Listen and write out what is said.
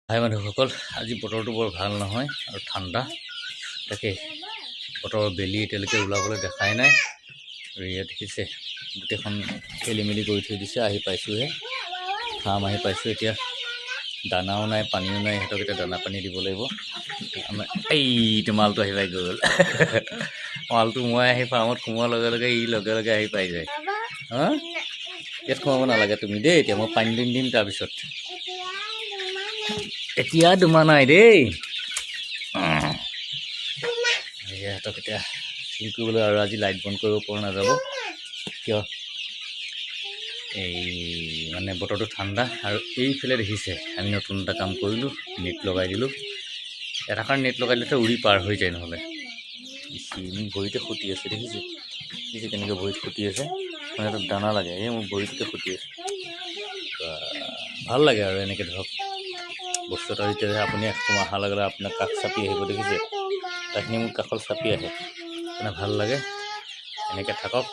হাই বন্ধুসকল, আজি বতৰটো বৰ ভাল নহয় আৰু ঠাণ্ডা। তাকে বতৰৰ বেলি এতিয়ালৈকে ওলাবলৈ দেখাই নাই। আৰু ইয়াত দেখিছে গোটেইখন খেলি মেলি কৰি থৈ দিছে। আহি পাইছোঁহে, ফাৰ্ম আহি পাইছোঁ। এতিয়া দানাও নাই, পানীও নাই। সিহঁতক এতিয়া দানা পানী দিব লাগিব। আমাৰ এইটো মালটো আহি পাই গ'ল। মালটো মই আহি ফাৰ্মত সোমোৱাৰ লগে লগে লগে লগে আহি পাই যায়। হা, ইয়াত সোমাব নালাগে তুমি দেই। এতিয়া মই পানী দিম তাৰপিছত। এতিয়া দুমা নাই দেই। সিহঁতক এতিয়া চিল কৰিবলৈ আৰু আজি লাইট বন্ধ কৰিব পৰা নাযাব। কিয়? এই মানে বতৰটো ঠাণ্ডা। আৰু এইফালে দেখিছে আমি নতুন এটা কাম কৰিলোঁ, নেট লগাই দিলোঁ। এটা কাৰণ নেট লগাই দিলে উৰি পাৰ হৈ যায়। নহ'লে মোৰ ভৰিতে ফুটি আছে, দেখিছে কেনেকৈ ভৰিত ফুটি আছে। মানে তাত দানা লাগে, এই মোৰ ভৰিটোতে ফুটি আছে। ভাল লাগে আৰু এনেকৈ ধৰক বস্তু এটা যেতিয়া আপুনি অহাৰ লগে লগে আপোনাৰ কাষ চাপি আহিব, দেখিছে তাখিনি মোৰ কাষত চাপি আহে। মানে ভাল লাগে, এনেকৈ থাকক।